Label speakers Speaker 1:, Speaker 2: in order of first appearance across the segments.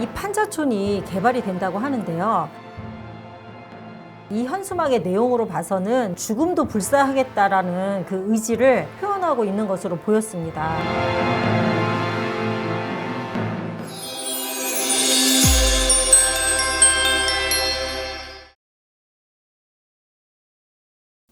Speaker 1: 이 판자촌이 개발이 된다고 하는데요. 이 현수막의 내용으로 봐서는 죽음도 불사하겠다라는 그 의지를 표현하고 있는 것으로 보였습니다.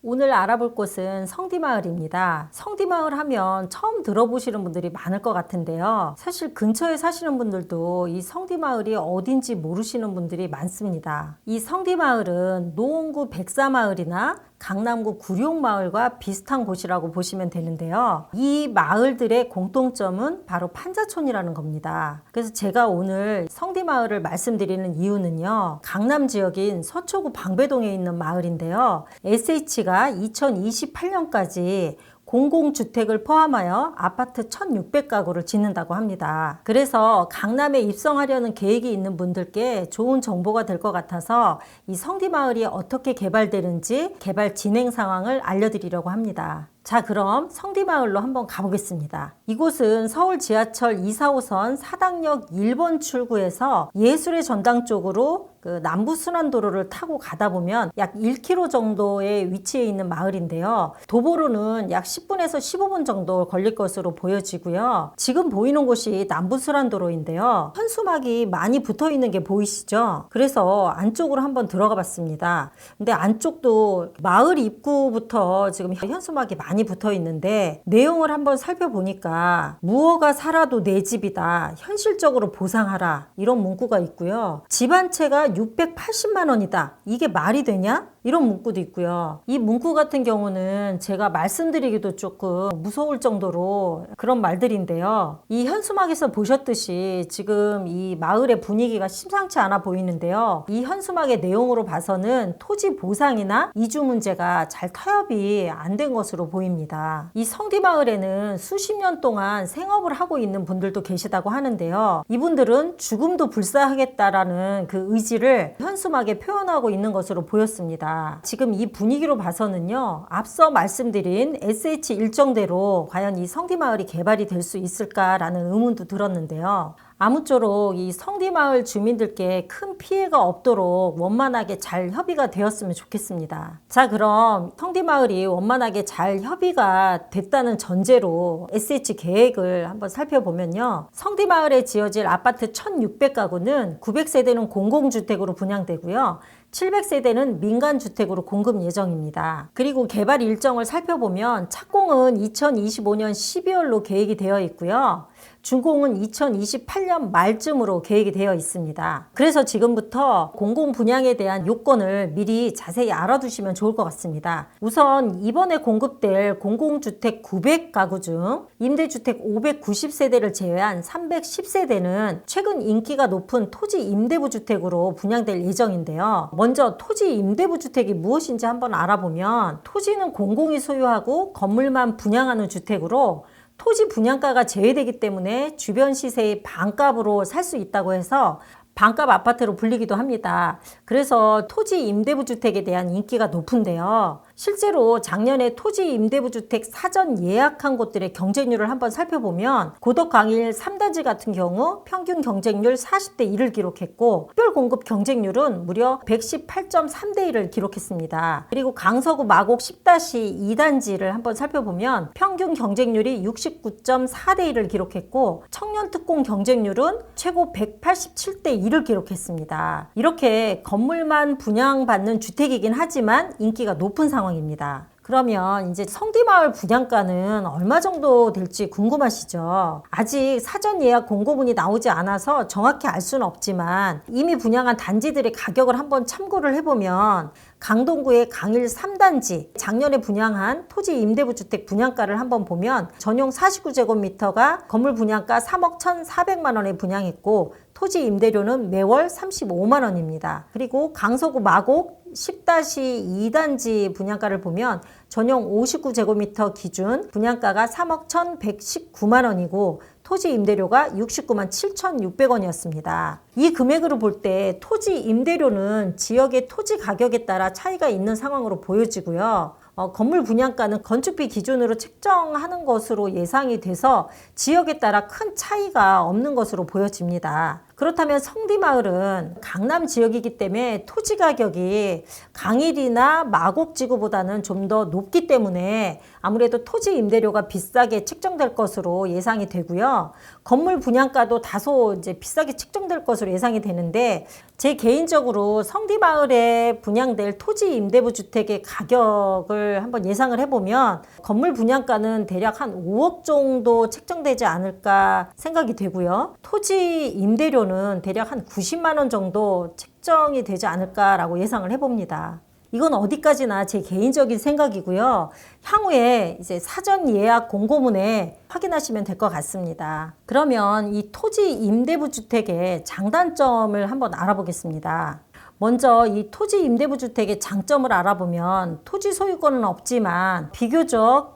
Speaker 1: 오늘 알아볼 곳은 성디마을입니다. 성디마을 하면 처음 들어보시는 분들이 많을 것 같은데요. 사실 근처에 사시는 분들도 이 성디마을이 어딘지 모르시는 분들이 많습니다. 이 성디마을은 노원구 백사마을이나 강남구 구룡마을과 비슷한 곳이라고 보시면 되는데요. 이 마을들의 공통점은 바로 판자촌이라는 겁니다. 그래서 제가 오늘 성디마을을 말씀드리는 이유는요. 강남 지역인 서초구 방배동에 있는 마을인데요. SH가 2028년까지 공공주택을 포함하여 아파트 1600가구를 짓는다고 합니다. 그래서 강남에 입성하려는 계획이 있는 분들께 좋은 정보가 될 것 같아서 이 성디마을이 어떻게 개발되는지 개발 진행 상황을 알려드리려고 합니다. 자, 그럼 성디마을로 한번 가보겠습니다. 이곳은 서울 지하철 2, 4호선 사당역 1번 출구에서 예술의 전당 쪽으로 그 남부순환도로를 타고 가다 보면 약 1km 정도의 위치에 있는 마을인데요. 도보로는 약 10분에서 15분 정도 걸릴 것으로 보여지고요. 지금 보이는 곳이 남부순환도로인데요. 현수막이 많이 붙어 있는 게 보이시죠? 그래서 안쪽으로 한번 들어가 봤습니다. 근데 안쪽도 마을 입구부터 지금 현수막이 많이 붙어 있는데 내용을 한번 살펴보니까 무허가 살아도 내 집이다. 현실적으로 보상하라. 이런 문구가 있고요. 집 한 채가 680만 원이다. 이게 말이 되냐? 이런 문구도 있고요. 이 문구 같은 경우는 제가 말씀드리기도 조금 무서울 정도로 그런 말들인데요. 이 현수막에서 보셨듯이 지금 이 마을의 분위기가 심상치 않아 보이는데요. 이 현수막의 내용으로 봐서는 토지 보상이나 이주 문제가 잘 타협이 안 된 것으로 보입니다. 이 성디마을에는 수십 년 동안 생업을 하고 있는 분들도 계시다고 하는데요. 이분들은 죽음도 불사하겠다라는 그 의지를 현수막에 표현하고 있는 것으로 보였습니다. 지금 이 분위기로 봐서는요. 앞서 말씀드린 SH 일정대로 과연 이 성디마을이 개발이 될 수 있을까라는 의문도 들었는데요. 아무쪼록 이 성디마을 주민들께 큰 피해가 없도록 원만하게 잘 협의가 되었으면 좋겠습니다. 자, 그럼 성디마을이 원만하게 잘 협의가 됐다는 전제로 SH 계획을 한번 살펴보면요. 성디마을에 지어질 아파트 1600가구는 900세대는 공공주택으로 분양되고요. 700세대는 민간주택으로 공급 예정입니다. 그리고 개발 일정을 살펴보면 착공은 2025년 12월로 계획이 되어 있고요. 준공은 2028년 말쯤으로 계획이 되어 있습니다. 그래서 지금부터 공공 분양에 대한 요건을 미리 자세히 알아두시면 좋을 것 같습니다. 우선 이번에 공급될 공공주택 900가구 중 임대주택 590세대를 제외한 310세대는 최근 인기가 높은 토지 임대부 주택으로 분양될 예정인데요. 먼저 토지 임대부 주택이 무엇인지 한번 알아보면 토지는 공공이 소유하고 건물만 분양하는 주택으로 토지 분양가가 제외되기 때문에 주변 시세의 반값으로 살 수 있다고 해서 반값 아파트로 불리기도 합니다. 그래서 토지 임대부 주택에 대한 인기가 높은데요. 실제로 작년에 토지 임대부 주택 사전 예약한 곳들의 경쟁률을 한번 살펴보면 고덕광일 3단지 같은 경우 평균 경쟁률 40대 1을 기록했고 특별 공급 경쟁률은 무려 118.3대 1을 기록했습니다. 그리고 강서구 마곡 10-2단지를 한번 살펴보면 평균 경쟁률이 69.4대 1을 기록했고 청년특공 경쟁률은 최고 187대 1을 기록했습니다. 이렇게 건물만 분양받는 주택이긴 하지만 인기가 높은 상황입니다. 그러면 이제 성디마을 분양가는 얼마 정도 될지 궁금하시죠? 아직 사전 예약 공고문이 나오지 않아서 정확히 알 수는 없지만 이미 분양한 단지들의 가격을 한번 참고를 해보면 강동구의 강일 3단지 작년에 분양한 토지 임대부 주택 분양가를 한번 보면 전용 49제곱미터가 건물 분양가 3억 1,400만 원에 분양했고 토지 임대료는 매월 35만 원입니다. 그리고 강서구 마곡 10-2단지 분양가를 보면 전용 59제곱미터 기준 분양가가 3억 1,119만 원이고 토지 임대료가 69만 7,600원이었습니다. 이 금액으로 볼 때 토지 임대료는 지역의 토지 가격에 따라 차이가 있는 상황으로 보여지고요. 건물 분양가는 건축비 기준으로 책정하는 것으로 예상이 돼서 지역에 따라 큰 차이가 없는 것으로 보여집니다. 그렇다면 성디마을은 강남 지역이기 때문에 토지 가격이 강일이나 마곡지구보다는 좀 더 높기 때문에 아무래도 토지 임대료가 비싸게 책정될 것으로 예상이 되고요. 건물 분양가도 다소 이제 비싸게 책정될 것으로 예상이 되는데, 제 개인적으로 성디마을에 분양될 토지 임대부 주택의 가격을 한번 예상을 해보면 건물 분양가는 대략 한 5억 정도 책정되지 않을까 생각이 되고요. 토지 임대료는 대략 한 90만 원 정도 책정이 되지 않을까라고 예상을 해봅니다. 이건 어디까지나 제 개인적인 생각이고요. 향후에 이제 사전 예약 공고문에 확인하시면 될 것 같습니다. 그러면 이 토지 임대부 주택의 장단점을 한번 알아보겠습니다. 먼저 이 토지 임대부 주택의 장점을 알아보면 토지 소유권은 없지만 비교적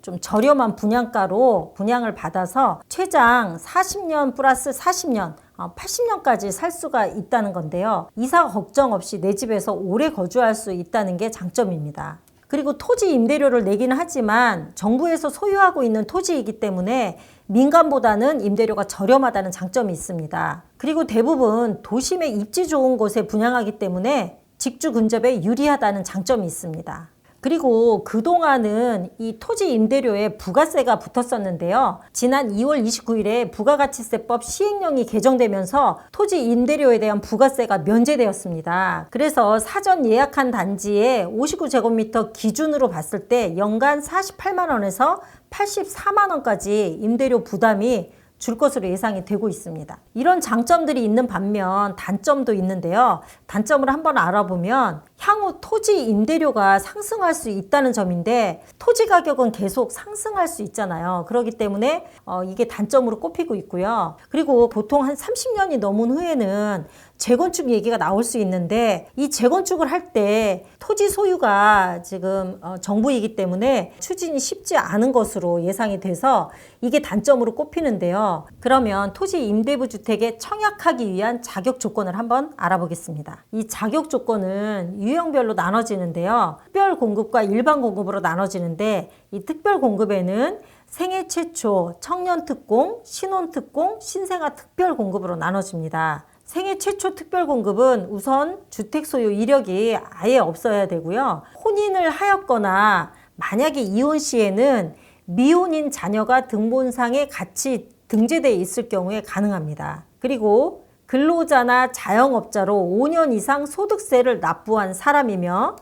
Speaker 1: 좀 저렴한 분양가로 분양을 받아서 최장 40년 플러스 40년 80년까지 살 수가 있다는 건데요. 이사 걱정 없이 내 집에서 오래 거주할 수 있다는 게 장점입니다. 그리고 토지 임대료를 내기는 하지만 정부에서 소유하고 있는 토지이기 때문에 민간보다는 임대료가 저렴하다는 장점이 있습니다. 그리고 대부분 도심에 입지 좋은 곳에 분양하기 때문에 직주 근접에 유리하다는 장점이 있습니다. 그리고 그동안은 이 토지 임대료에 부가세가 붙었었는데요. 지난 2월 29일에 부가가치세법 시행령이 개정되면서 토지 임대료에 대한 부가세가 면제되었습니다. 그래서 사전 예약한 단지에 59제곱미터 기준으로 봤을 때 연간 48만 원에서 84만 원까지 임대료 부담이 줄 것으로 예상이 되고 있습니다. 이런 장점들이 있는 반면 단점도 있는데요. 단점을 한번 알아보면 향후 토지 임대료가 상승할 수 있다는 점인데, 토지 가격은 계속 상승할 수 있잖아요. 그렇기 때문에 이게 단점으로 꼽히고 있고요. 그리고 보통 한 30년이 넘은 후에는 재건축 얘기가 나올 수 있는데, 이 재건축을 할 때 토지 소유가 지금 정부이기 때문에 추진이 쉽지 않은 것으로 예상이 돼서 이게 단점으로 꼽히는데요. 그러면 토지 임대부 주택에 청약하기 위한 자격 조건을 한번 알아보겠습니다. 이 자격 조건은 유형별로 나눠지는데요. 특별 공급과 일반 공급으로 나눠지는데, 이 특별 공급에는 생애 최초, 청년 특공, 신혼 특공, 신생아 특별 공급으로 나눠집니다. 생애 최초 특별 공급은 우선 주택 소유 이력이 아예 없어야 되고요. 혼인을 하였거나 만약에 이혼 시에는 미혼인 자녀가 등본상에 같이 등재되어 있을 경우에 가능합니다. 그리고 근로자나 자영업자로 5년 이상 소득세를 납부한 사람이며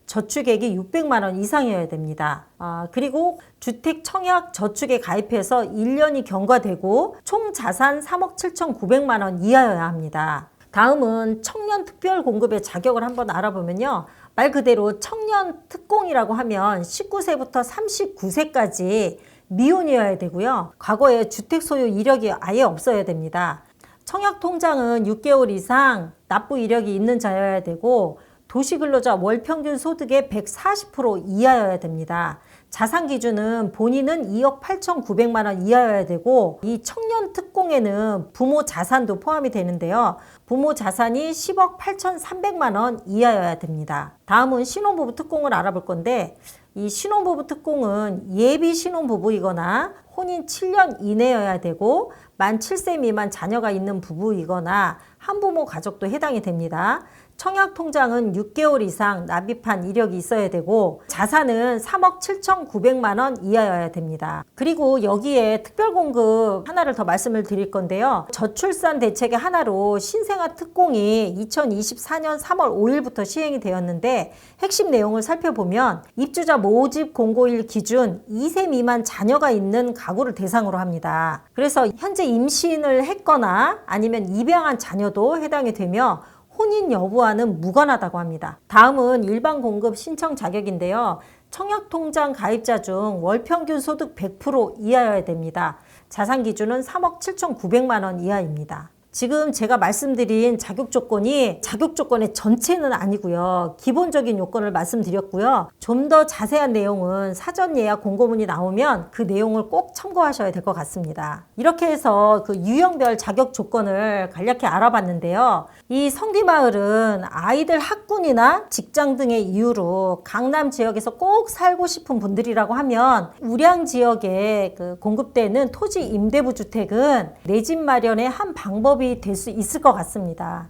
Speaker 1: 저축액이 600만 원 이상이어야 됩니다. 그리고 주택 청약 저축에 가입해서 1년이 경과되고 총 자산 3억 7,900만 원 이하여야 합니다. 다음은 청년 특별 공급의 자격을 한번 알아보면요. 말 그대로 청년 특공이라고 하면 19세부터 39세까지 미혼이어야 되고요. 과거에 주택 소유 이력이 아예 없어야 됩니다. 청약 통장은 6개월 이상 납부 이력이 있는 자여야 되고, 도시근로자 월평균 소득의 140% 이하여야 됩니다. 자산 기준은 본인은 2억 8,900만 원 이하여야 되고, 이 청년 특공에는 부모 자산도 포함이 되는데요. 부모 자산이 10억 8,300만 원 이하여야 됩니다. 다음은 신혼부부 특공을 알아볼 건데, 이 신혼부부 특공은 예비 신혼부부이거나 혼인 7년 이내여야 되고, 만 7세 미만 자녀가 있는 부부이거나 한부모 가족도 해당이 됩니다. 청약 통장은 6개월 이상 납입한 이력이 있어야 되고, 자산은 3억 7,900만 원 이하여야 됩니다. 그리고 여기에 특별공급 하나를 더 말씀을 드릴 건데요. 저출산 대책의 하나로 신생아 특공이 2024년 3월 5일부터 시행이 되었는데, 핵심 내용을 살펴보면 입주자 모집 공고일 기준 2세 미만 자녀가 있는 가구를 대상으로 합니다. 그래서 현재 임신을 했거나 아니면 입양한 자녀도 해당이 되며 혼인 여부와는 무관하다고 합니다. 다음은 일반 공급 신청 자격인데요. 청약통장 가입자 중 월평균 소득 100% 이하여야 됩니다. 자산 기준은 3억 7,900만 원 이하입니다. 지금 제가 말씀드린 자격 조건이 자격 조건의 전체는 아니고요. 기본적인 요건을 말씀드렸고요. 좀 더 자세한 내용은 사전 예약 공고문이 나오면 그 내용을 꼭 참고하셔야 될 것 같습니다. 이렇게 해서 그 유형별 자격 조건을 간략히 알아봤는데요. 이 성디마을은 아이들 학군이나 직장 등의 이유로 강남 지역에서 꼭 살고 싶은 분들이라고 하면, 우량 지역에 공급되는 토지 임대부 주택은 내 집 마련의 한 방법이 방법이 될 수 있을 것 같습니다.